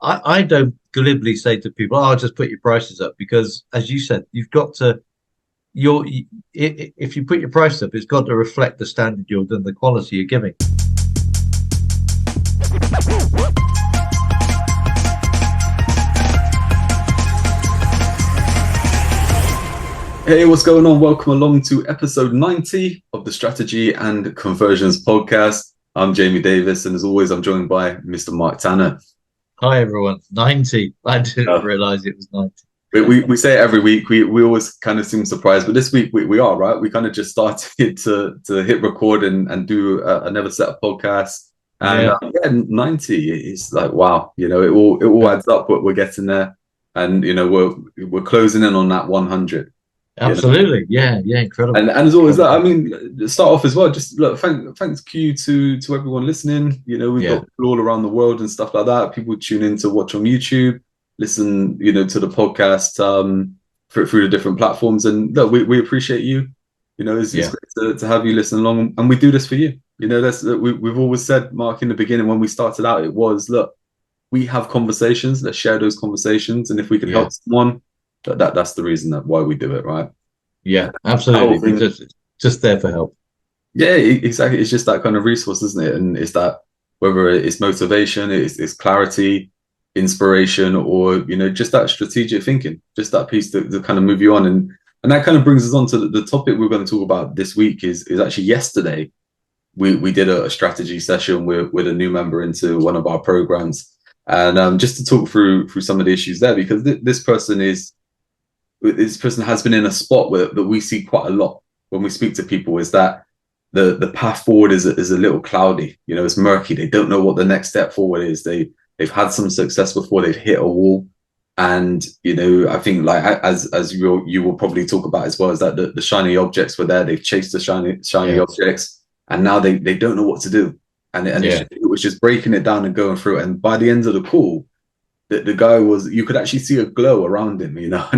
I don't glibly say to people, "Oh, just put your prices up," because, as you said, you've got to. If you put your price up, it's got to reflect the standard you're doing, the quality you're giving. Hey, what's going on? Welcome along to episode 90 of the Strategy and Conversions podcast. I'm Jamie Davis, and as always, I'm joined by Mr. Mark Tanner. Hi, everyone. 90. I didn't Uh, realize it was 90. we say it every week. We always kind of seem surprised, but this week we are, right? We kind of just started to hit record and do another set of podcasts. And Yeah. yeah, 90 is like, wow, it all adds up, but we're getting there. And, we're closing in on that 100. Absolutely. Yeah. Yeah. Incredible. And as always, that I Incredible. mean, start off as well. Just look, thanks you to everyone listening. We've Yeah. got people all around the world and stuff like that. People tune in to watch on YouTube, listen, to the podcast through the different platforms. And look, we appreciate you. It's Yeah. great to have you listen along, and we do this for you. We've always said, Mark, in the beginning when we started out, it was, look, we have conversations. Let's share those conversations, and if we can Yeah. help someone, that's the reason why we do it, right? Yeah. The whole Absolutely. thing. Because it's just there for help. Yeah, exactly. It's just that kind of resource, isn't it? And it's that whether it's motivation, it's clarity, inspiration, or just that strategic thinking, just that piece to kind of move you on. And that kind of brings us on to the topic we're going to talk about this week is actually yesterday. We did a strategy session with a new member into one of our programs, and just to talk through some of the issues there, because this person has been in a spot that we see quite a lot when we speak to people, is that the path forward is a little cloudy. It's murky. They don't know what the next step forward is. They've had some success before, they've hit a wall. And I think, like, as you will probably talk about as well, is that the shiny objects were there. They've chased the shiny Yeah. objects, and now they don't know what to do. And Yeah. it was just breaking it down and going through it. And by the end of the call, the guy you could actually see a glow around him. Yeah. I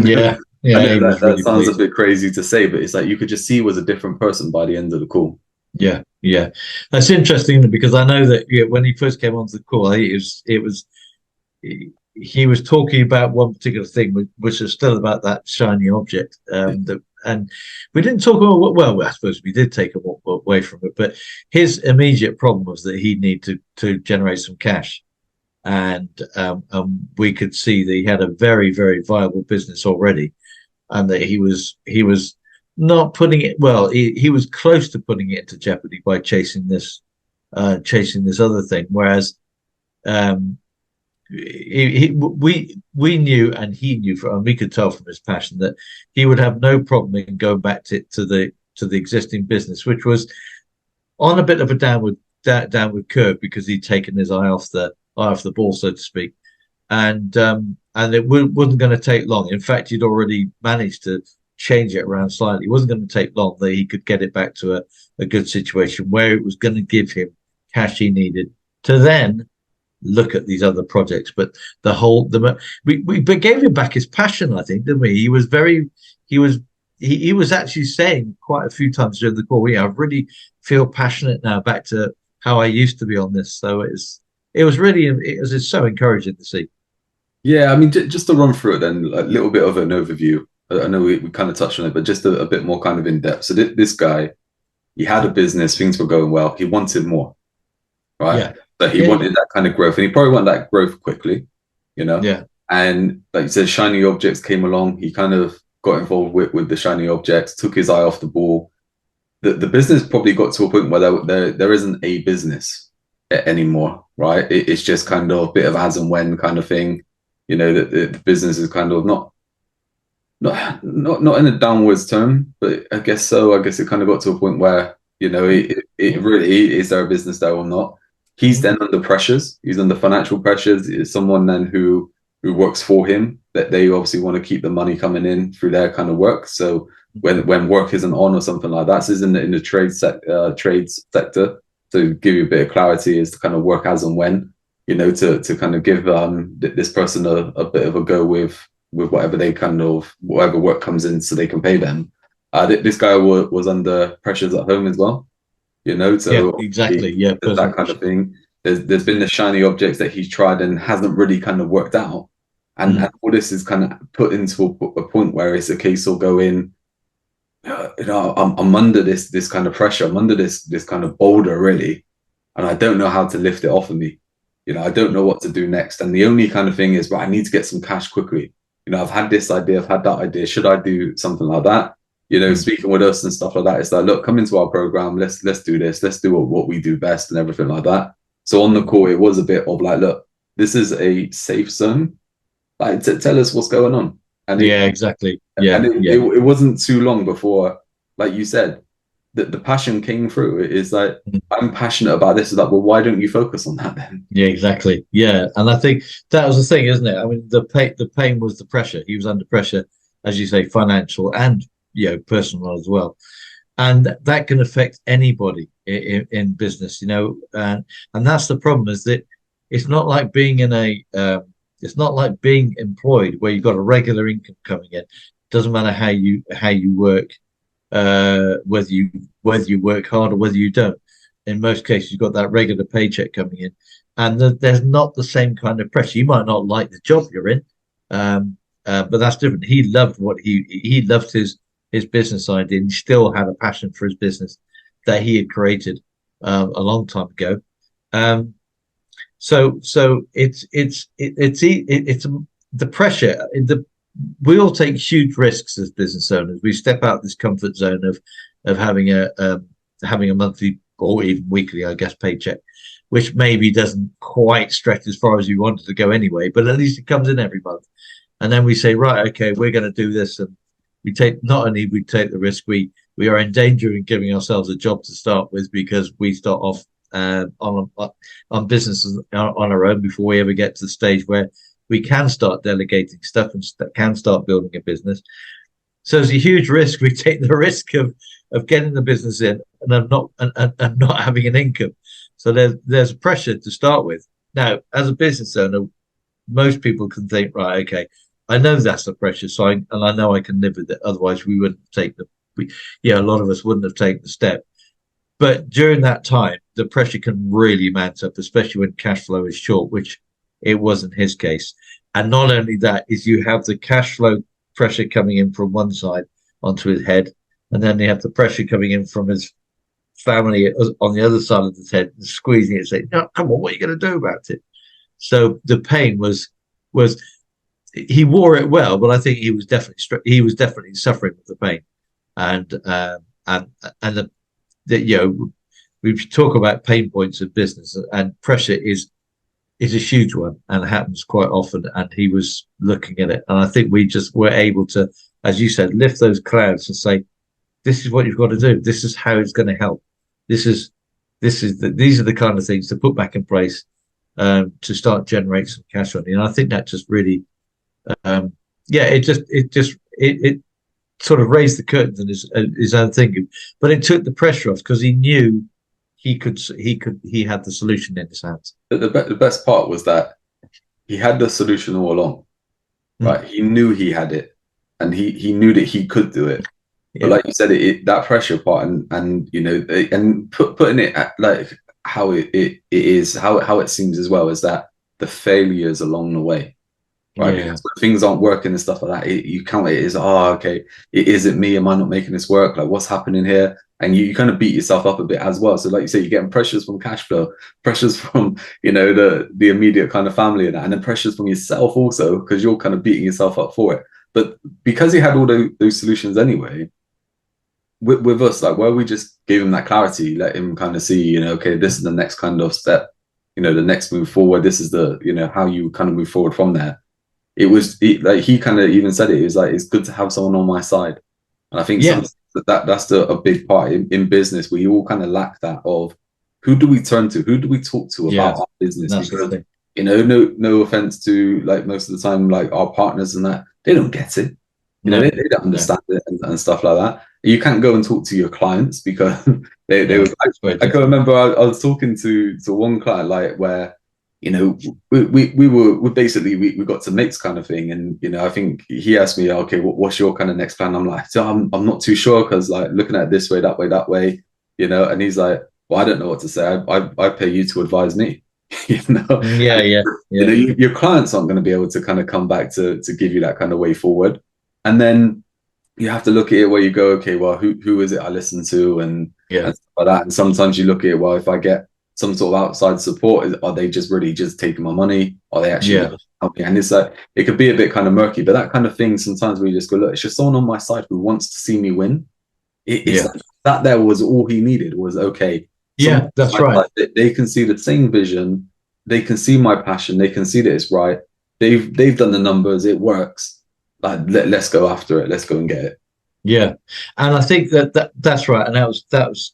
Yeah. know He was that really sounds a pleased. bit crazy to say, but it's like you could just see he was a different person by the end of the call. Yeah. Yeah. That's interesting because I know that, yeah, when he first came onto the call, he was talking about one particular thing, which is still about that shiny object. And we didn't talk about, well, I suppose we did take him away from it, but his immediate problem was that he needed to generate some cash. And we could see that he had a very, very viable business already, and that he was not putting it, well, he was close to putting it into jeopardy by chasing this other thing. Whereas um, we knew, and he knew, and we could tell from his passion, that he would have no problem in going back to the existing business, which was on a bit of a downward curve, because he'd taken his eye off the ball, so to speak. And it wasn't going to take long. In fact, he'd already managed to change it around slightly. It wasn't going to take long that he could get it back to a good situation where it was going to give him cash he needed to then look at these other projects. But we gave him back his passion, I think, didn't we? He was actually saying quite a few times during the call, I really feel passionate now, back to how I used to be on this. So it was so encouraging to see. Yeah, I mean, just to run through it then, a little bit of an overview. I know we kind of touched on it, but just a bit more kind of in depth. So this guy, he had a business, things were going well. He wanted more, right? Yeah. But he Yeah. wanted that kind of growth, and he probably wanted that growth quickly, you know. Yeah. And like you said, shiny objects came along. He kind of got involved with the shiny objects, took his eye off the ball. The business probably got to a point where there isn't a business anymore, right? It's just kind of a bit of as and when kind of thing. That the business is kind of not in a downwards term, but I guess so. I guess it kind of got to a point where it really is there a business there or not. He's then under pressures. He's under financial pressures. It's someone then who works for him, that they obviously want to keep the money coming in through their kind of work. So when work isn't on or something like that, this is in the trades sector. To give you a bit of clarity, is to kind of work as and when, to kind of give this person a bit of a go with whatever whatever work comes in, so they can pay them. This guy was under pressures at home as well, Yeah. so Exactly. Yeah. that kind of thing. There's been the shiny objects that he's tried and hasn't really kind of worked out. And all this is kind of put into a point where it's a case of going, I'm under this kind of pressure. I'm under this kind of boulder, really. And I don't know how to lift it off of me. I don't know what to do next. And the only kind of thing is, I need to get some cash quickly. I've had this idea, I've had that idea. Should I do something like that? Speaking with us and stuff like that, it's like, look, come into our program. Let's do this. Let's do what we do best and everything like that. So on the call, it was a bit of like, look, this is a safe zone. Like, tell us what's going on. And exactly. Yeah, and it wasn't too long before, like you said, that the passion came through. It is like, I'm passionate about this. It's like, well, why don't you focus on that then? Yeah, exactly. Yeah, and I think that was the thing, isn't it? I mean, the pain was the pressure. He was under pressure, as you say, financial and personal as well, and that can affect anybody in business. And that's the problem, is that it's not like being in a it's not like being employed where you've got a regular income coming in. Doesn't matter how you work, whether you work hard or whether you don't. In most cases, you've got that regular paycheck coming in, and there's not the same kind of pressure. You might not like the job you're in, but that's different. He loved he loved his business idea, and he still had a passion for his business that he had created a long time ago. So it's the pressure. We all take huge risks as business owners. We step out this comfort zone of having a monthly or even weekly, I guess, paycheck, which maybe doesn't quite stretch as far as you wanted to go anyway, but at least it comes in every month. And then we say, right, okay, we're going to do this, and we take the risk. We are in danger in giving ourselves a job to start with, because we start off on businesses on our own before we ever get to the stage where we can start delegating stuff and can start building a business. So it's a huge risk. We take the risk of getting the business in and not having an income. So there's pressure to start with. Now, as a business owner, most people can think, right, okay, I know that's the pressure, and I know I can live with it. Otherwise, we wouldn't take a lot of us wouldn't have taken the step. But during that time, the pressure can really mount up, especially when cash flow is short, which it wasn't his case. And not only that, is you have the cash flow pressure coming in from one side onto his head, and then you have the pressure coming in from his family on the other side of his head, and squeezing it, saying, "No, come on, what are you going to do about it?" So the pain was he wore it well, but I think he was definitely suffering with the pain, and we talk about pain points of business, and pressure is a huge one and happens quite often. And he was looking at it, and I think we just were able to, as you said, lift those clouds and say, "This is what you've got to do. This is how it's going to help. These are the kind of things to put back in place to start generating some cash on you." And I think that just really, it sort of raised the curtains in his own thinking, but it took the pressure off, because he knew he had the solution in his hands. The best part was that he had the solution all along, right? He knew he had it, and he knew that he could do it. Yeah. But like you said, that pressure part, and putting it at, like, how it is, how it seems as well, is that the failures along the way. Right, yeah. Because when things aren't working and stuff like that, you count it as, okay, it isn't me. Am I not making this work? Like, what's happening here? And you kind of beat yourself up a bit as well. So, like you say, you're getting pressures from cash flow, pressures from the immediate kind of family and that, and then pressures from yourself also, because you're kind of beating yourself up for it. But because he had all those solutions anyway, with us, like, where we just gave him that clarity, let him kind of see, okay, this is the next kind of step, the next move forward. This is the, how you kind of move forward from there. It was like he kind of even said it was like, it's good to have someone on my side. And I think that's a big part in business. We all kind of lack that of, who do we turn to? Who do we talk to about our business? Because, no offense to, like, most of the time, like, our partners and that, they don't get it. They don't understand it and stuff like that. You can't go and talk to your clients because they were. I can remember I was talking to one client, like, where, we basically got to mix kind of thing, and I think he asked me, okay, what's your kind of next plan? I'm like, so I'm not too sure, because, like, looking at it this way, that way, and he's like, well, I don't know what to say. I pay you to advise me. you know, Yeah, yeah, you know, yeah, your clients aren't going to be able to kind of come back to give you that kind of way forward. And then you have to look at it where you go, okay, well, who is it I listen to yeah, and stuff like that. And sometimes you look at it, well, if I get some sort of outside support, are they just really just taking my money? Are they actually yeah, really helping? And it's like it could be a bit kind of murky, but that kind of thing sometimes we just go, look, it's just someone on my side who wants to see me win. It's yeah, like that there was all he needed was okay, someone yeah. on That's my right. side, they can see the same vision, they can see my passion, they can see that it's right. They've done the numbers, it works. Like let's go after it, let's go and get it. Yeah, and I think that's right. And that was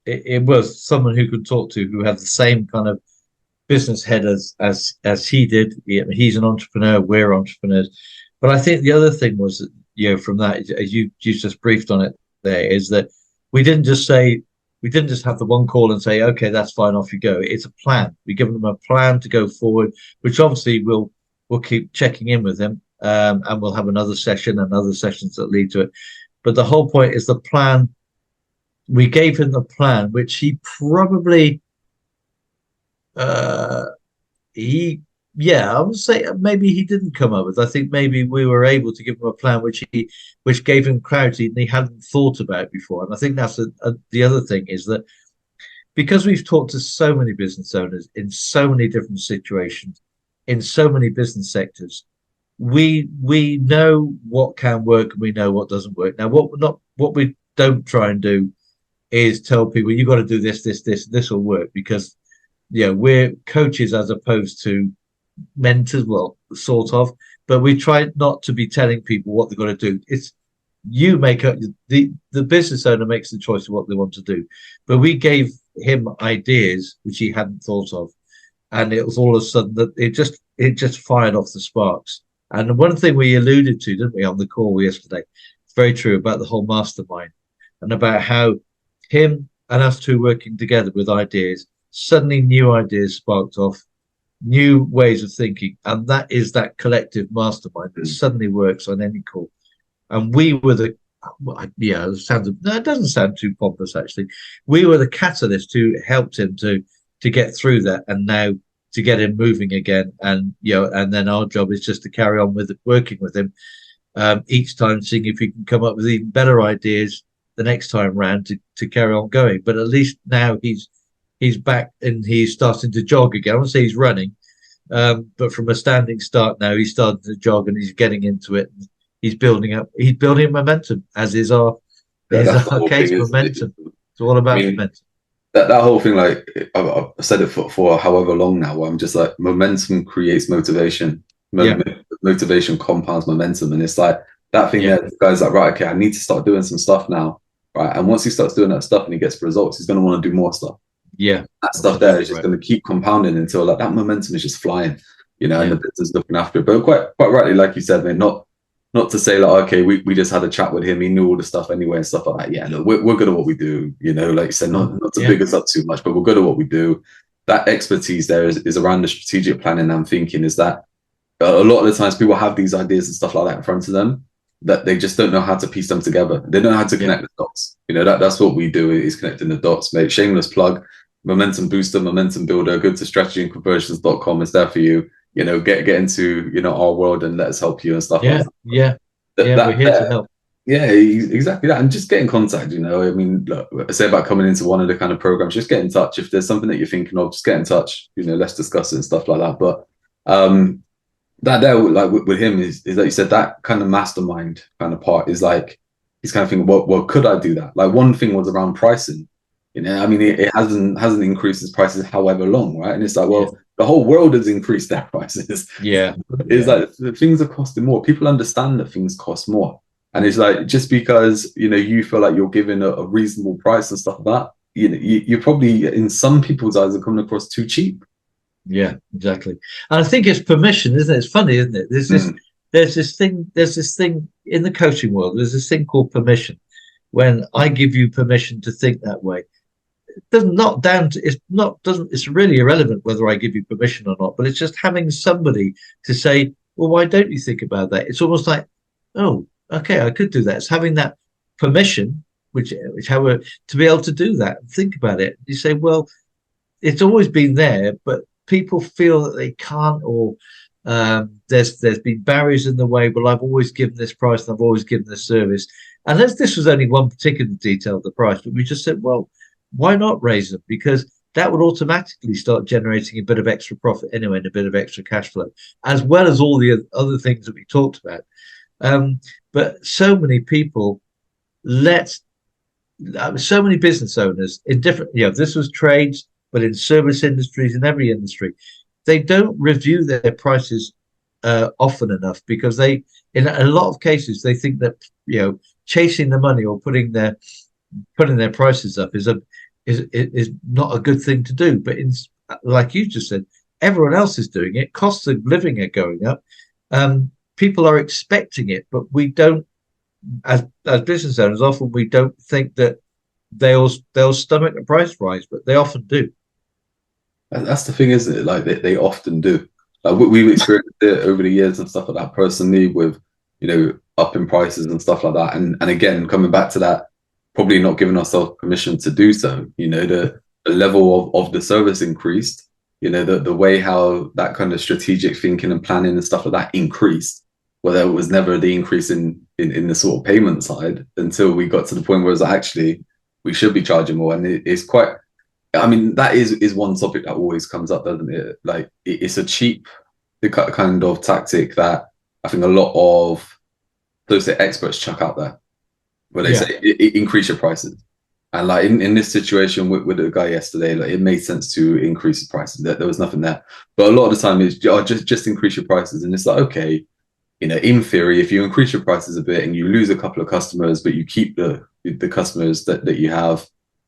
it was someone who could talk to, who had the same kind of business head as he did. He's an entrepreneur. We're entrepreneurs. But I think the other thing was that, from that, as you just briefed on it there, is that we didn't just say we didn't just have the one call and say, okay, that's fine, off you go. It's a plan. We give them a plan to go forward, which obviously we'll keep checking in with him, and we'll have another session and other sessions that lead to it. But the whole point is the plan. We gave him the plan, which he probably uh, he yeah, I would say maybe he didn't come up with. I think maybe we were able to give him a plan which gave him clarity and he hadn't thought about before. And I think that's the other thing, is that because we've talked to so many business owners in so many different situations, in so many business sectors, we know what can work and we know what doesn't work. Now, what we don't try and do is tell people you got to do this will work, because we're coaches as opposed to mentors, well, sort of, but we try not to be telling people what they've got to do. It's you make up the business owner makes the choice of what they want to do, but we gave him ideas which he hadn't thought of, and it was all of a sudden that it just fired off the sparks. And one thing we alluded to, didn't we, on the call yesterday? It's very true about the whole mastermind and about how him and us two working together with ideas, suddenly new ideas sparked off, new ways of thinking, and that is that collective mastermind that suddenly works on any call. And we were the yeah, it sounds no, it doesn't sound too pompous actually. We were the catalyst who helped him to get through that, and now to get him moving again. And and then our job is just to carry on with working with him, each time, seeing if we can come up with even better ideas the next time round to carry on going. But at least now he's back and he's starting to jog again. I won't say he's running, but from a standing start now, he's starting to jog and he's getting into it. He's building up momentum, as is our That's the our whole case. thing, isn't it? Momentum. It's all I about mean, momentum. that whole thing, like I've said it for however long now, where I'm just like, momentum creates motivation. Yeah, Motivation compounds momentum, and it's like that thing yeah, there. The guy's like, right, okay, I need to start doing some stuff now, right? And once he starts doing that stuff and he gets results, he's going to want to do more stuff. yeah. That stuff there Absolutely is just right. going to keep compounding until like that momentum is just flying, and Yeah, the business is looking after it. But quite rightly, like you said, man, not to say like, okay, we just had a chat with him, he knew all the stuff anyway and stuff like that. Yeah, look, we're good at what we do, like you said, not to yeah, big us up too much, but we're good at what we do. That expertise there is around the strategic planning and thinking. Is that a lot of the times people have these ideas and stuff like that in front of them, that they just don't know how to piece them together. They don't know how to yeah, connect the dots. That's what we do, is connecting the dots, mate. Shameless plug. Momentum booster, momentum builder. Go to strategyandconversions.com. It's there for you. Get into our world and let us help you and stuff like yeah, yeah, that. yeah. We're That here to there, help. yeah, exactly that. And just get in contact. I mean, look, I say about coming into one of the kind of programs, just get in touch. If there's something that you're thinking of, just get in touch. Let's discuss it and stuff like that. But that there, like with him, is like you said, that kind of mastermind kind of part is like he's kind of thinking, well, could I do that? Like one thing was around pricing. I mean, it hasn't increased its prices however long, right? And it's like, Yeah, well, the whole world has increased their prices. yeah, It's yeah, like things are costing more. People understand that things cost more, and it's like just because you feel like you're giving a reasonable price and stuff like that, you're probably in some people's eyes are coming across too cheap. yeah. Exactly. And I think it's permission, isn't it? It's funny, isn't it? Mm, There's this thing in the coaching world. There's this thing called permission. When I give you permission to think that way, doesn't not down to it's not doesn't it's really irrelevant whether I give you permission or not, but it's just having somebody to say, well, why don't you think about that? It's almost like, oh, okay, I could do that. It's having that permission, which however, to be able to do that and think about it. You say, well, it's always been there, but people feel that they can't, or there's been barriers in the way. Well, I've always given this price and I've always given this service. And this was only one particular detail of the price, but we just said, well, why not raise them? Because that would automatically start generating a bit of extra profit anyway, and a bit of extra cash flow, as well as all the other things that we talked about. But so many people let so many business owners in different, this was trades, but in service industries, in every industry, they don't review their prices often enough, because in a lot of cases, they think that, chasing the money or putting their prices up is not a good thing to do. But like you just said, everyone else is doing it. Costs of living are going up. People are expecting it, but we don't, as business owners, often we don't think that they'll stomach a price rise, but they often do. That's the thing, isn't it? Like they often do. Like we've experienced it over the years and stuff like that personally, with up in prices and stuff like that. And again, coming back to that, probably not giving ourselves permission to do so. The level of the service increased. The way how that kind of strategic thinking and planning and stuff like that increased. Well, there was never the increase in the sort of payment side until we got to the point where it's actually we should be charging more. And it's quite, I mean, that is one topic that always comes up, doesn't it? Like it's a cheap kind of tactic that I think a lot of those experts chuck out there, where they say increase your prices. And like in this situation with the guy yesterday, like it made sense to increase the prices. There was nothing there. But a lot of the time it's just increase your prices. And it's like, okay, in theory, if you increase your prices a bit and you lose a couple of customers, but you keep the customers that you have,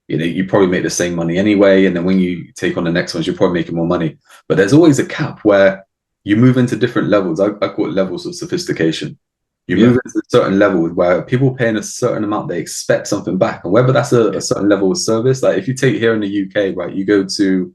you probably make the same money anyway. And then when you take on the next ones, you're probably making more money. But there's always a cap where you move into different levels. I call it levels of sophistication. You move into certain levels where people paying a certain amount, they expect something back. And whether that's a certain level of service, like if you take here in the UK, right, you go to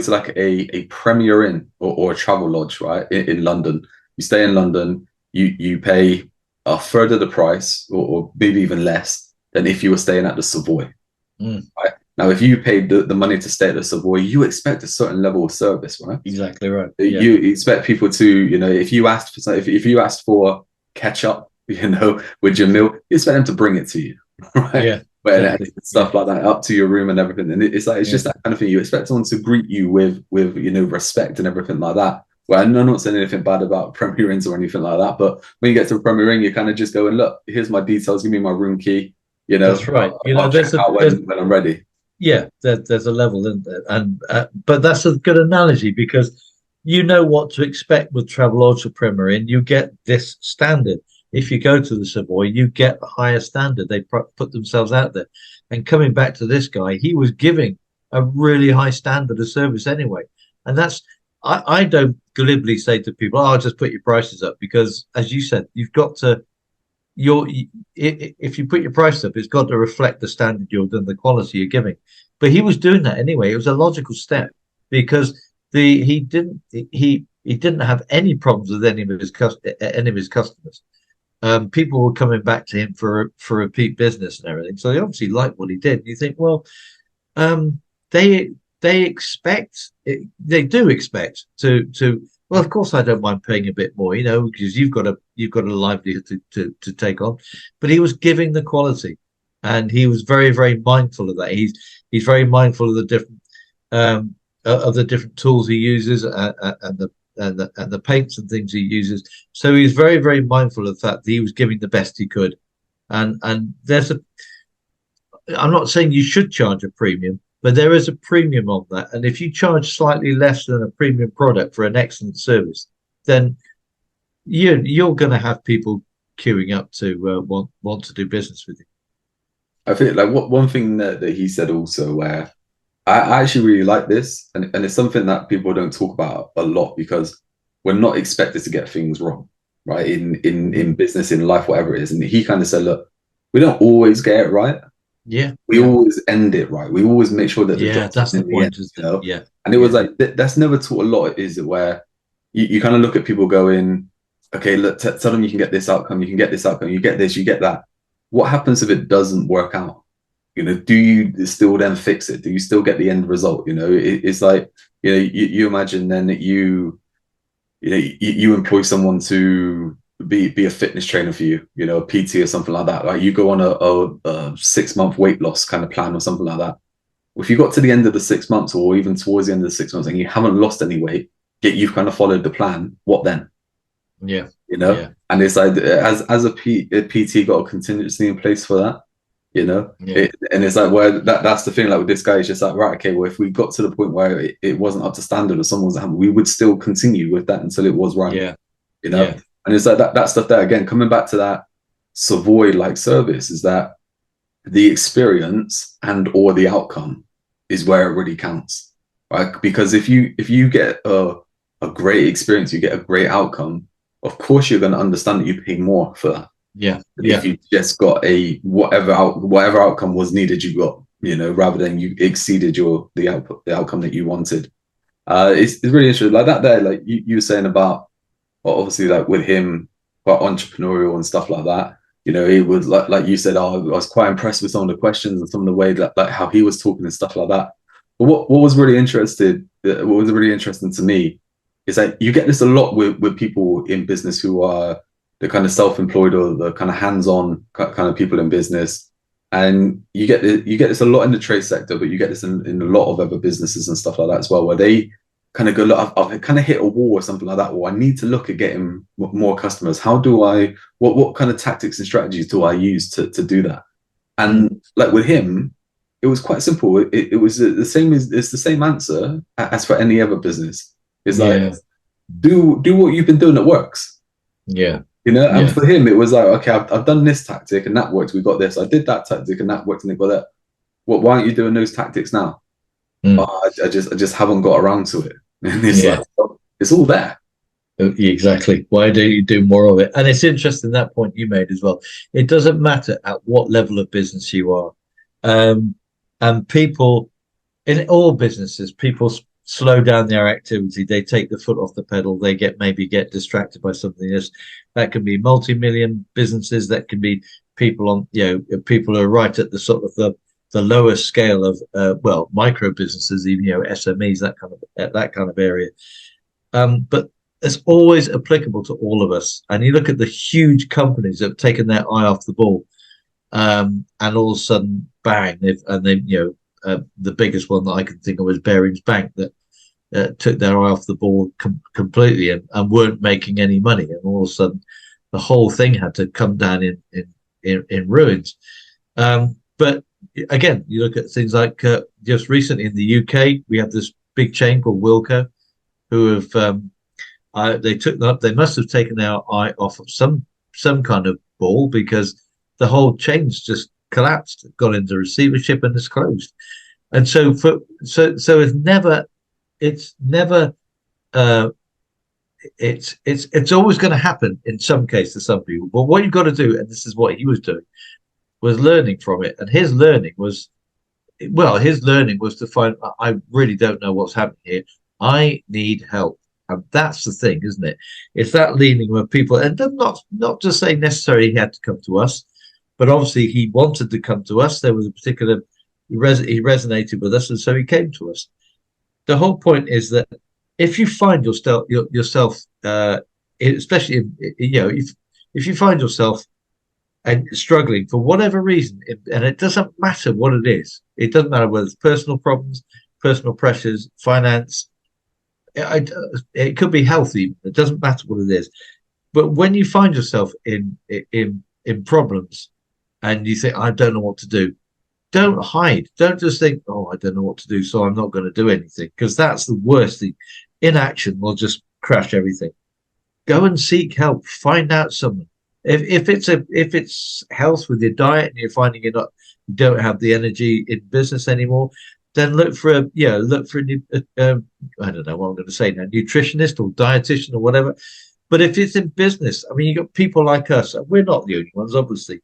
like a Premier Inn or a travel lodge, right, in London. You stay in London, you pay a third of the price, or maybe even less than if you were staying at the Savoy. Right? Now, if you paid the money to stay at the Savoy, you expect a certain level of service, right? Exactly right. You expect people to, if you asked for if you asked for ketchup, with your meal, you expect them to bring it to you, right? Yeah. Exactly. Stuff like that up to your room and everything. And it's like just that kind of thing. You expect someone to greet you with respect and everything like that. Well, I'm not saying anything bad about Premier Inns or anything like that, but when you get to a Premier Inn, you kind of just go and look, here's my details, give me my room key. That's right. I'll check out when I'm ready. Yeah, there's a level in there, and but that's a good analogy, because you know what to expect with Travelodge or Premier Inn. You get this standard. If you go to the Savoy, you get a higher standard. They put themselves out there. And coming back to this guy, he was giving a really high standard of service anyway. And that's, I don't glibly say to people, "Oh, I'll just put your prices up," because, as you said, you've got to, if you put your price up, it's got to reflect the standard you're doing, the quality you're giving. But he was doing that anyway. It was a logical step, because he didn't have any problems with any of his customers. People were coming back to him for repeat business and everything. So they obviously liked what he did. And you think, well, they expect it, they do expect to. Well, of course, I don't mind paying a bit more, because you've got a livelihood to take on. But he was giving the quality, and he was very, very mindful of that. He's very mindful of the different tools he uses, and the paints and things he uses. So he's very, very mindful of that he was giving the best he could. And I'm not saying you should charge a premium, but there is a premium on that. And if you charge slightly less than a premium product for an excellent service, then you're going to have people queuing up to want to do business with you. I think like one thing that he said also, where I actually really like this, and it's something that people don't talk about a lot, because we're not expected to get things wrong, right? In business, in life, whatever it is. And he kind of said, look, we don't always get it right. Yeah. We always end it right. We always make sure that that's the point, end, Yeah. And it was like that's never taught a lot, is it? Where you kind of look at people going, okay, look, tell them you can get this outcome, you can get this outcome, you get this, you get that. What happens if it doesn't work out? You know, do you still then fix it? Do you still get the end result? You know, it's like, you know, you imagine then that you employ someone to be a fitness trainer for you, you know, a PT or something like that. Like you go on a 6 month weight loss kind of plan or something like that. If you got to the end of the 6 months or even towards the end of the 6 months and you haven't lost any weight, yet you've kind of followed the plan, what then? Yeah. You know? Yeah. And it's like as a PT got a contingency in place for that, you know? Yeah. And it's like where that's the thing, like with this guy, it's just like, right, okay, well, if we got to the point where it wasn't up to standard or someone's happened, we would still continue with that until it was right. Yeah. You know? Yeah. And it's like that stuff there again, coming back to that Savoy like service, is that the experience and or the outcome is where it really counts, right? Because if you get a great experience, you get a great outcome, of course you're going to understand that you pay more for that. Yeah. If you just got a whatever outcome was needed, you got, you know, rather than you exceeded the outcome that you wanted. It's really interesting, like that there, like you were saying about, well, obviously like with him quite entrepreneurial and stuff like that. You know, he was like you said, oh, I was quite impressed with some of the questions and some of the way that, like how he was talking and stuff like that. But what was really interesting to me is that you get this a lot with people in business who are the kind of self-employed or the kind of hands-on kind of people in business. And you get this a lot in the trade sector, but you get this in a lot of other businesses and stuff like that as well, where they kind of go, look, I've kind of hit a wall or something like that, or I need to look at getting more customers. How do I, what kind of tactics and strategies do I use to do that? And like with him, it was quite simple. It was the same it's the same answer as for any other business. It's like, Yeah. do what you've been doing that works. Yeah. You know, and Yeah. for him, it was like, okay, I've done this tactic and that worked. We got this. I did that tactic and that worked, and they got that. Why aren't you doing those tactics now? Mm. Oh, I just haven't got around to it. And it's Yeah. like, well, it's all there. Exactly. Why don't you do more of it? And it's interesting that point you made as well. It doesn't matter at what level of business you are. Um, and people in all businesses, people slow down their activity. They take the foot off the pedal. They maybe get distracted by something else. That can be multi-million businesses. That can be people on, people who are right at the sort of the lower scale of micro businesses, even SMEs, that kind of area. But it's always applicable to all of us. And you look at the huge companies that have taken their eye off the ball, and all of a sudden, bang! The biggest one that I can think of was Barings Bank, that took their eye off the ball completely and weren't making any money, and all of a sudden, the whole thing had to come down in ruins. But again, you look at things like just recently in the UK, we have this big chain called Wilko, who have they must have taken their eye off of some kind of ball, because the whole chain's just collapsed, got into receivership, and is closed. And so it's never it's always going to happen in some case to some people. But what you've got to do, and this is what he was doing, was learning from it. And his learning was to find, I really don't know what's happening here. I need help. And that's the thing, isn't it? It's that leaning where people, and not to say necessarily he had to come to us, but obviously he wanted to come to us. There was a particular, he resonated with us, and so he came to us. The whole point is that if you find yourself, especially if you find yourself and struggling for whatever reason, and it doesn't matter what it is, it doesn't matter whether it's personal problems, personal pressures, finance. It could be healthy. It doesn't matter what it is. But when you find yourself in problems, and you think, I don't know what to do, don't hide. Don't just think, oh, I don't know what to do, so I'm not going to do anything, because that's the worst thing. Inaction will just crash everything. Go and seek help. Find out someone. If it's health with your diet, and you're finding you don't have the energy in business anymore, then look for a I don't know what I'm going to say now, nutritionist or dietitian or whatever. But if it's in business, I mean, you got people like us, and we're not the only ones, obviously,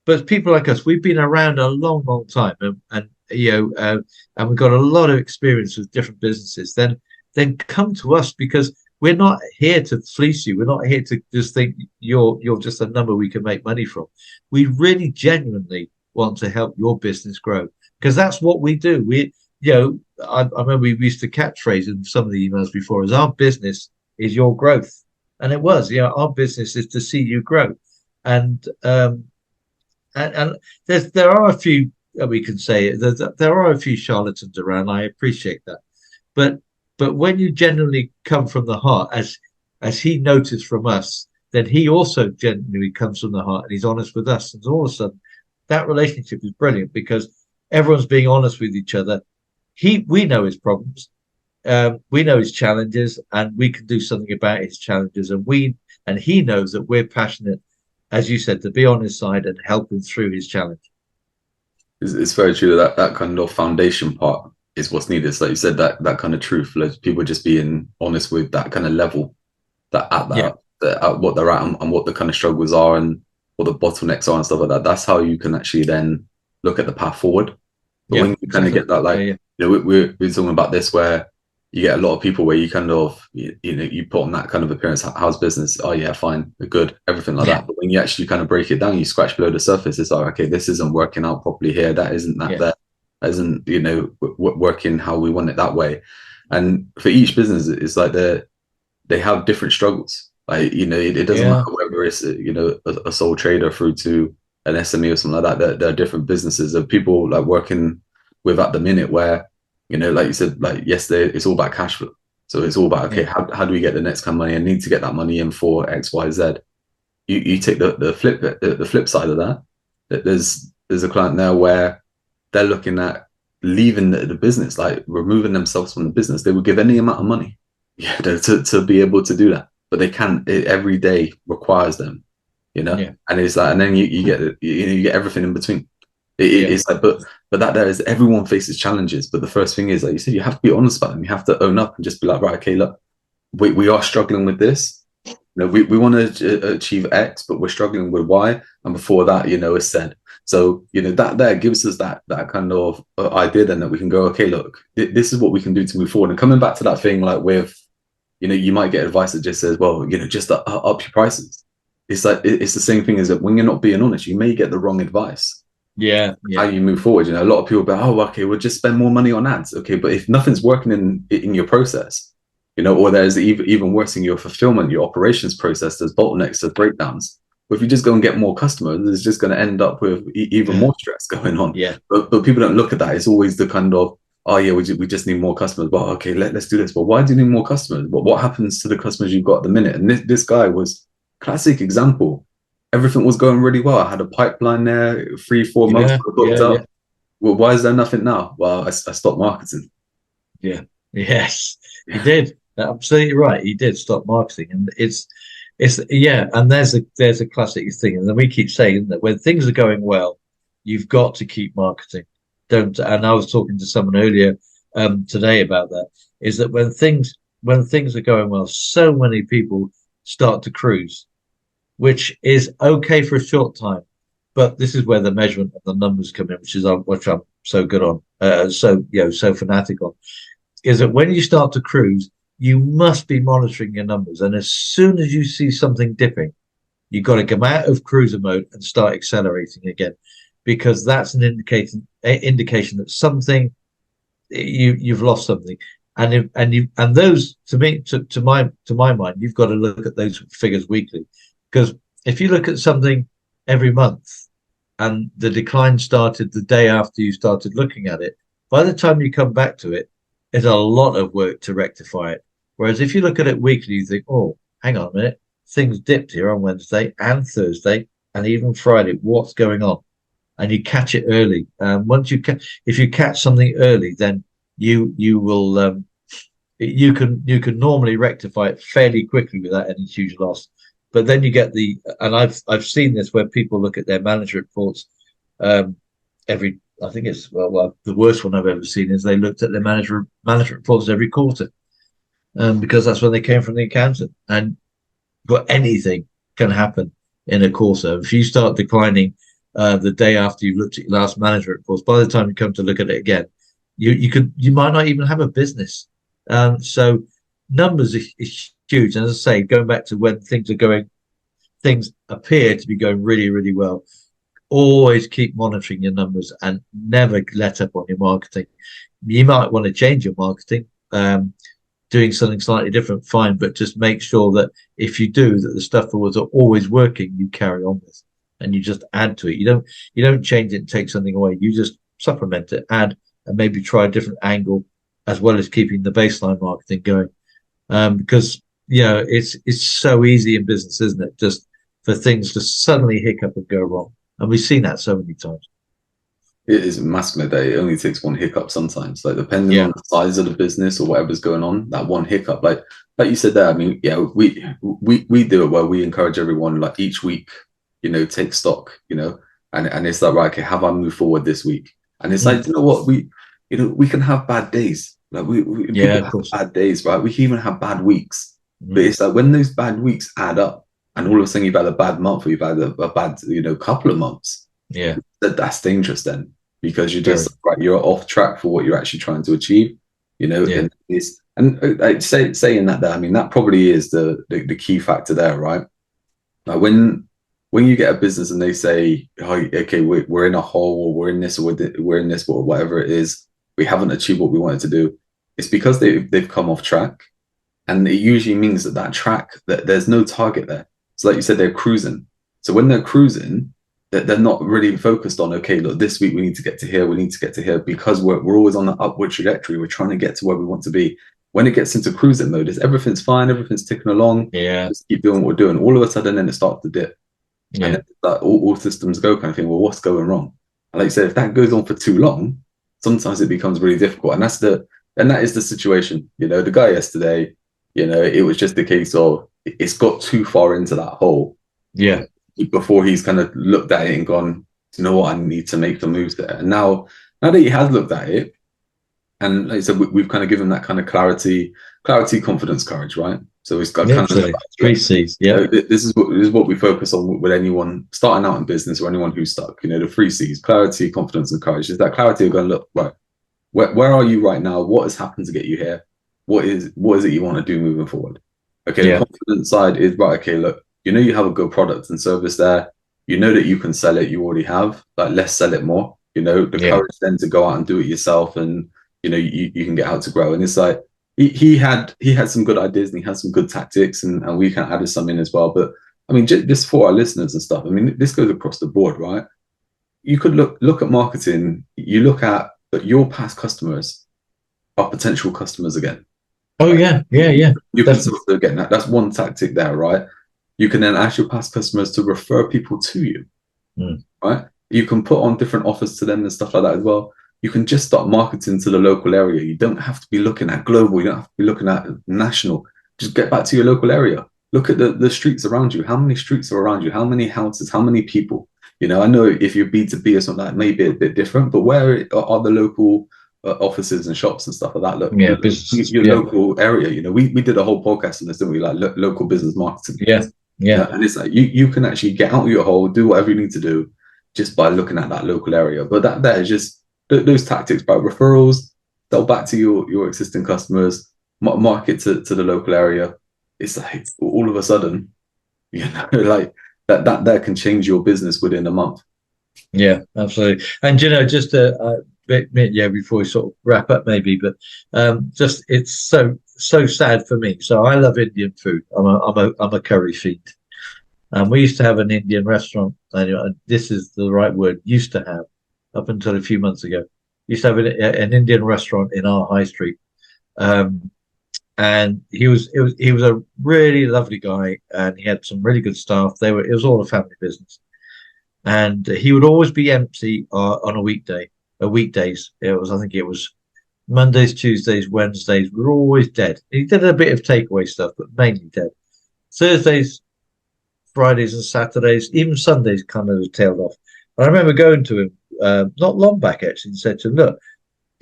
but people like us, we've been around a long, long time, and we've got a lot of experience with different businesses. Then come to us, because we're not here to fleece you. We're not here to just think you're just a number we can make money from. We really genuinely want to help your business grow, because that's what we do. I remember we used to catchphrase in some of the emails before, as our business is your growth, and it was, our business is to see you grow, and and there are a few, we can say there are a few charlatans around. I appreciate that, but when you genuinely come from the heart, as he noticed from us, then he also genuinely comes from the heart and he's honest with us, and all of a sudden that relationship is brilliant because everyone's being honest with each other. We know his problems, we know his challenges, and we can do something about his challenges, and he knows that we're passionate, as you said, to be on his side and help him through his challenge. It's very true that that kind of foundation part is what's needed. It's like you said, that kind of truth, like people just being honest with that kind of level, Yeah, at what they're at, and what the kind of struggles are, and what the bottlenecks are and stuff like that. That's how you can actually then look at the path forward. But yeah, when you kind of exactly. get that, like, Yeah, we're talking about this, where you get a lot of people where you kind of, you put on that kind of appearance. How's business? Oh yeah, fine, good, everything like yeah, that. But when you actually kind of break it down, you scratch below the surface. It's like, okay, this isn't working out properly here. That isn't that yeah, there. That isn't, working how we want it that way. And for each business, it's like they have different struggles. Like, it doesn't matter yeah, whether it's a sole trader through to an SME or something like that. There are different businesses of people like working with at the minute where, like you said, like yesterday, it's all about cash flow. So it's all about, okay, yeah, how do we get the next kind of money? I need to get that money in for X, Y, Z. You take the flip side of that. There's a client there where they're looking at leaving the business, like removing themselves from the business. They would give any amount of money, to be able to do that, but they can't. Every day requires them, yeah, and it's like, and then you get you get everything in between. yeah, It's like, but that there is, everyone faces challenges. But the first thing is, like you said, you have to be honest about them. You have to own up and just be like, right, okay, look, we are struggling with this. We want to achieve X, but we're struggling with Y. And before that, it's said. So, that there gives us that kind of idea then that we can go, okay, look, this is what we can do to move forward. And coming back to that thing, like with, you might get advice that just says, well, just up your prices. It's like, it's the same thing as that when you're not being honest, you may get the wrong advice. yeah, How yeah, you move forward. A lot of people go, oh, okay, we'll just spend more money on ads. Okay, but if nothing's working in your process, or there's even worse in your fulfillment, your operations process, there's bottlenecks, there's breakdowns. But if you just go and get more customers, it's just going to end up with even more stress going on. yeah, But people don't look at that. It's always the kind of, oh yeah, we just need more customers. But okay, let's do this. But why do you need more customers? What happens to the customers you've got at the minute? And this guy was classic example. Everything was going really well. I had a pipeline there, 3-4 months yeah, booked yeah, yeah, up. Well, why is there nothing now? Well, I stopped marketing. yeah. Yes, he Yeah. did. Absolutely right. He did stop marketing, and it's yeah. And there's a classic thing, and then we keep saying that when things are going well, you've got to keep marketing. Don't. And I was talking to someone earlier today about that. Is that when things are going well, so many people start to cruise, which is okay for a short time. But this is where the measurement of the numbers come in, which I'm so good on, so fanatic on, is that when you start to cruise, you must be monitoring your numbers. And as soon as you see something dipping, you've got to come out of cruiser mode and start accelerating again, because that's an indication that something you've lost something. And those, to me, to my mind, you've got to look at those figures weekly, because if you look at something every month and the decline started the day after you started looking at it, by the time you come back to it, it's a lot of work to rectify it. Whereas if you look at it weekly, you think, oh, hang on a minute, things dipped here on Wednesday and Thursday and even Friday. What's going on? And you catch it early. If you catch something early, then you will you can normally rectify it fairly quickly without any huge loss. But then you get and I've seen this where people look at their management reports um, every. I think it's the worst one I've ever seen is they looked at their management reports every quarter, because that's when they came from the accountant. And but anything can happen in a quarter. If you start declining the day after you've looked at your last management reports, by the time you come to look at it again, you might not even have a business. So numbers are huge. And as I say, going back to when things appear to be going really, really well. always keep monitoring your numbers and never let up on your marketing. You might want to change your marketing, doing something slightly different, fine, but just make sure that if you do, that the stuff that was always working, you carry on with, and you just add to it. You don't change it and take something away. You just supplement it, add, and maybe try a different angle, as well as keeping the baseline marketing going. Because it's so easy in business, isn't it? Just for things to suddenly hiccup and go wrong, and we've seen that so many times. It is masculine that it only takes one hiccup sometimes. Like depending Yeah, on the size of the business or whatever's going on, that one hiccup, like you said there, I mean, yeah, we do it where we encourage everyone like each week, take stock, and it's like, right, okay, have I moved forward this week? And it's like, you know what, we can have bad days. Like yeah, people of have course. bad days, right? We can even have bad weeks. But Mm. it's like when those bad weeks add up, and all of a sudden you've had a bad month or you've had a bad, couple of months, Yeah, that's dangerous then, because you're very. just right, you're off track for what you're actually trying to achieve, Yeah, and I'd saying that there, I mean that probably is the key factor there, right? Like when you get a business and they say, oh, okay, we're in a hole, or we're in this, or we're in this, or whatever it is, we haven't achieved what we wanted to do. It's because they've come off track, and it usually means that track, that there's no target there. So like you said, they're cruising. So when they're cruising, they're not really focused on, okay, look, this week we need to get to here, we need to get to here, because we're always on the upward trajectory. We're trying to get to where we want to be. When it gets into cruising mode, everything's fine, everything's ticking along, yeah, just keep doing what we're doing. All of a sudden, then it starts to dip, and yeah, then like, all systems go kind of thing. Well, what's going wrong? And like I said, if that goes on for too long, sometimes it becomes really difficult, and that is the situation. The guy yesterday, it was just a case of it's got too far into that hole yeah, before he's kind of looked at it and gone, you know what, I need to make the moves there. And now that he has looked at it, and like I said, we've kind of given that kind of clarity, confidence, courage, right? So it's got yeah. kind of, Absolutely, three C's. Yeah, this is what we focus on with anyone starting out in business or anyone who's stuck. The three C's: clarity, confidence, and courage. Is that clarity of going, look, right, where are you right now? What has happened to get you here? What is it you want to do moving forward? Okay, the yeah, confidence side is, right, okay, look, you have a good product and service there. You know that you can sell it, you already have. Like, let's sell it more. The yeah, courage then to go out and do it yourself, and you can get out to grow. And it's like he had some good ideas and he had some good tactics, and we kind of added some in as well. But I mean, just for our listeners and stuff, I mean, this goes across the board, right? You could look at marketing, you look at that your past customers are potential customers again. oh Like, yeah, yeah, yeah, you can definitely. sort of, again, that's one tactic there, right? You can then ask your past customers to refer people to you, Mm. right? You can put on different offers to them and stuff like that as well. You can just start marketing to the local area. You don't have to be looking at global. You don't have to be looking at national. Just get back to your local area. Look at the streets around you. How many streets are around you? How many houses? How many people? I know if you're B2B or something like that, may be a bit different, but where are the local offices and shops and stuff like that? Look, Yeah, businesses. your Yeah, local area. We did a whole podcast on this, didn't we? Like local business marketing. yeah, yeah, And it's like you can actually get out of your hole, do whatever you need to do, just by looking at that local area. But that is just those tactics by referrals, sell back to your existing customers, market to the local area. It's like all of a sudden, like that can change your business within a month. yeah, absolutely. And just yeah, before we sort of wrap up, maybe, but just it's so sad for me. So I love Indian food. I'm a curry fiend. We used to have an Indian restaurant. And this is the right word. Used to have, up until a few months ago, used to have an Indian restaurant in our high street. Um, and he was a really lovely guy, and he had some really good staff. It was all a family business, and he would always be empty on a weekday. Weekdays, I think it was Mondays, Tuesdays, Wednesdays. We were always dead. He did a bit of takeaway stuff, but mainly dead. Thursdays, Fridays, and Saturdays, even Sundays, kind of tailed off. And I remember going to him not long back actually and said to him, "Look,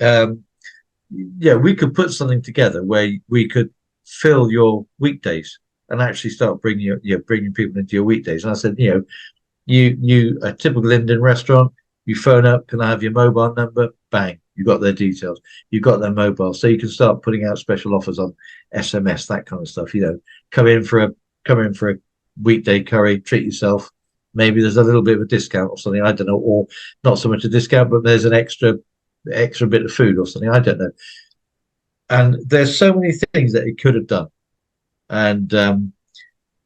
um, yeah, we could put something together where we could fill your weekdays and actually start bringing people into your weekdays." And I said, you a typical Indian restaurant, you phone up, can I have your mobile number? Bang, you got their details, you got their mobile, so you can start putting out special offers on SMS, that kind of stuff. Come in for a weekday curry, treat yourself, maybe there's a little bit of a discount or something. I don't know, or not so much a discount, but there's an extra bit of food or something. I don't know. And there's so many things that he could have done, and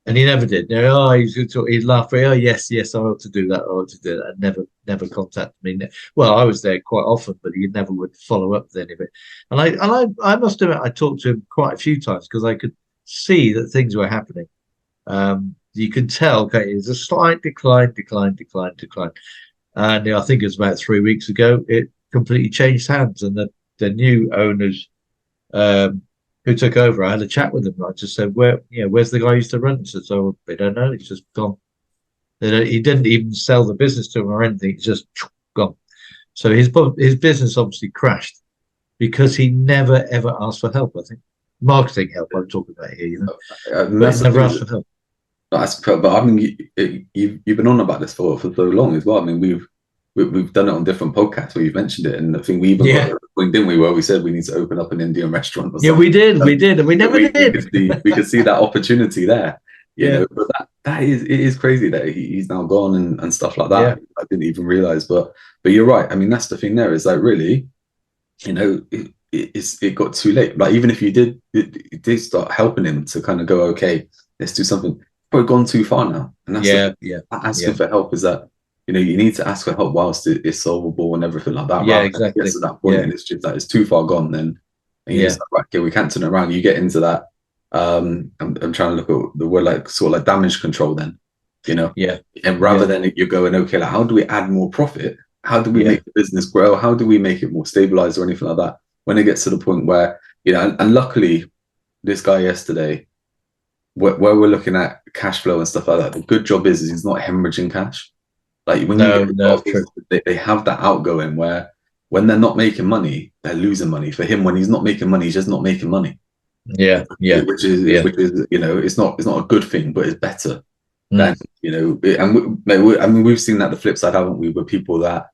he never did. Oh, he'd laugh. Oh, yes, yes, I ought to do that. I ought to do that. And never contacted me. Well, I was there quite often, but he never would follow up with any of it. And I must admit, I talked to him quite a few times because I could see that things were happening. You can tell, okay, it's a slight decline. And I think it was about 3 weeks ago, it completely changed hands, and the new owners who took over, I had a chat with them. I just said, where's the guy who used to run it? He said, so they don't know. He's just gone. He didn't even sell the business to him or anything. He's just gone. So his business obviously crashed because he never ever asked for help. I think marketing help. I'm talking about here, but he never asked for help. But I mean, you've been on about this for so long as well. I mean, we've done it on different podcasts where you've mentioned it, and I think we even got to the point, didn't we, where we said we need to open up an Indian restaurant or something. Yeah, we did, and we never did. We could see that opportunity there, you know. But it is crazy that he's now gone and stuff like that. Yeah. I didn't even realize, but you're right. I mean, that's the thing there is like really, it got too late. Like even if you did start helping him to kind of go, okay, let's do something. But gone too far now, and that's asking for help is that you need to ask for help whilst it's solvable and everything like that. Yeah, exactly. It gets to that point, and it's just that it's too far gone. Then, and you're just like, right, okay, we can't turn it around. You get into that. I'm trying to look at the word like sort of like damage control. Then, and rather than you're going, okay, like how do we add more profit? How do we make the business grow? How do we make it more stabilized or anything like that? When it gets to the point where and luckily, this guy yesterday. Where we're looking at cash flow and stuff like that, the good job is he's not hemorrhaging cash. Like when they have that outgoing where when they're not making money, they're losing money. For him, when he's not making money, he's just not making money. Yeah. Which is it's not a good thing, but it's better than and we've seen that the flip side, haven't we? With people that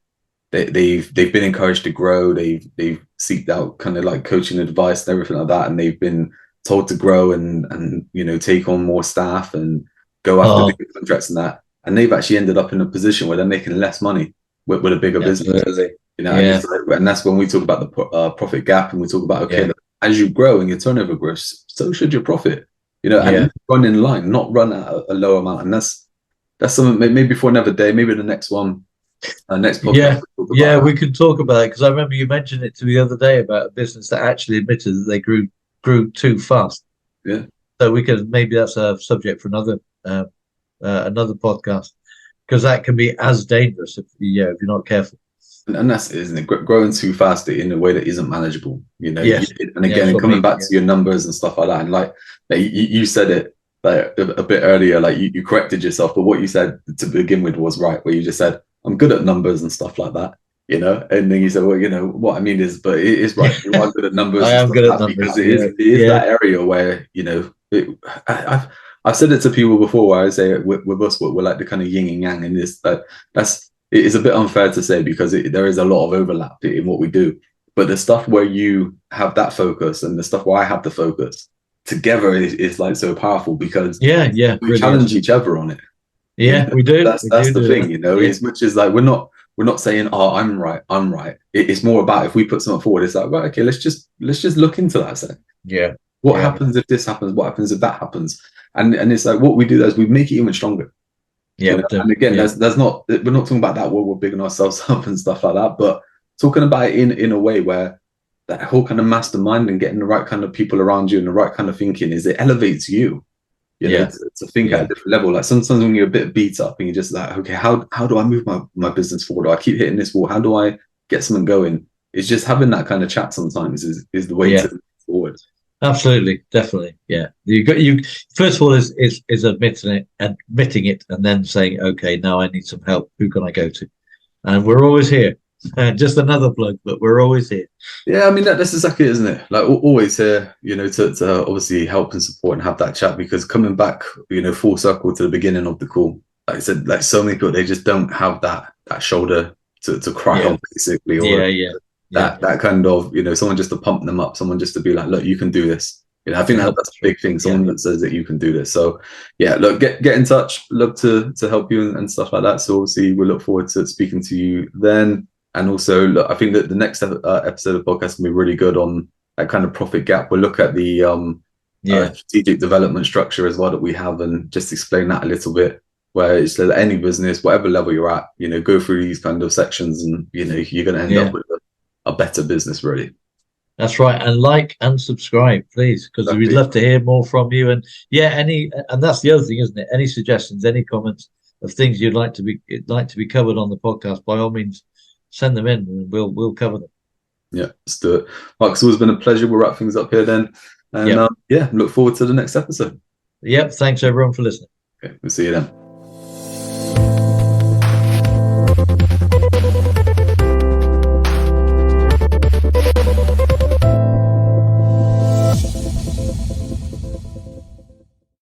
they've been encouraged to grow, they've seeked out kind of like coaching advice and everything like that, and they've been told to grow and take on more staff and go after bigger contracts and that, and they've actually ended up in a position where they're making less money with a bigger business. And that's when we talk about the profit gap, and we talk about as you grow and your turnover grows, so should your profit. And run in line, not run at a low amount. And that's something maybe for another day, maybe the next one. Next podcast. We could talk about it because I remember you mentioned it to me the other day about a business that actually admitted that they grew too fast. Yeah. So maybe that's a subject for another podcast, because that can be as dangerous if you're not careful. And that's it, isn't it? Growing too fast in a way that isn't manageable. Yes. And again, coming back to your numbers and stuff like that, and like you said it like a bit earlier, like you corrected yourself, but what you said to begin with was right, where you just said, I'm good at numbers and stuff like that. And then you said, well, what I mean is, but it is right. You are good at numbers. I am good at numbers because it is that area where I've said it to people before, where I say with us, we're like the kind of yin and yang, and it is a bit unfair to say because there is a lot of overlap in what we do. But the stuff where you have that focus and the stuff where I have the focus together is like so powerful because we challenge each other on it. Yeah, we do. That's the thing, as much as like we're not saying, oh, I'm right. It's more about if we put something forward, it's like, right, okay, let's just look into that. So, what happens if this happens? What happens if that happens? And it's like what we do is we make it even stronger. Yeah. And again, there's not, we're not talking about that where we're bigging ourselves up and stuff like that, but talking about it in a way where that whole kind of mastermind and getting the right kind of people around you and the right kind of thinking is it elevates you. To think at a different level. Like sometimes when you're a bit beat up and you're just like, okay, how do I move my business forward? Or I keep hitting this wall. How do I get something going? It's just having that kind of chat sometimes is the way to move forward. Absolutely, definitely. Yeah. You first of all is admitting it and then saying, okay, now I need some help. Who can I go to? And we're always here. Just another plug, but we're always here. Yeah, I mean that's exactly it, isn't it? Like always here, to obviously help and support and have that chat. Because coming back, full circle to the beginning of the call, like I said, like so many people, they just don't have that shoulder to cry on, basically, or that kind of someone just to pump them up, someone just to be like, look, you can do this. I think to help. that's a big thing. Yeah, Someone that says that you can do this. So yeah, look, get in touch. Love to help you and stuff like that. So obviously we look forward to speaking to you then. And also, look, I think that the next episode of the podcast can be really good on that kind of profit gap. We'll look at the strategic development structure as well that we have, and just explain that a little bit. Where it's that any business, whatever level you're at, go through these kind of sections, and you're going to end up with a better business, really. That's right. And like and subscribe, please, because we'd love to hear more from you. And and that's the other thing, isn't it? Any suggestions, any comments of things you'd like to be covered on the podcast, by all means, send them in, and we'll cover them. Yeah, let's do it. Mark, it's always been a pleasure. We'll wrap things up here then. And look forward to the next episode. Yep. Thanks everyone for listening. Okay, we'll see you then.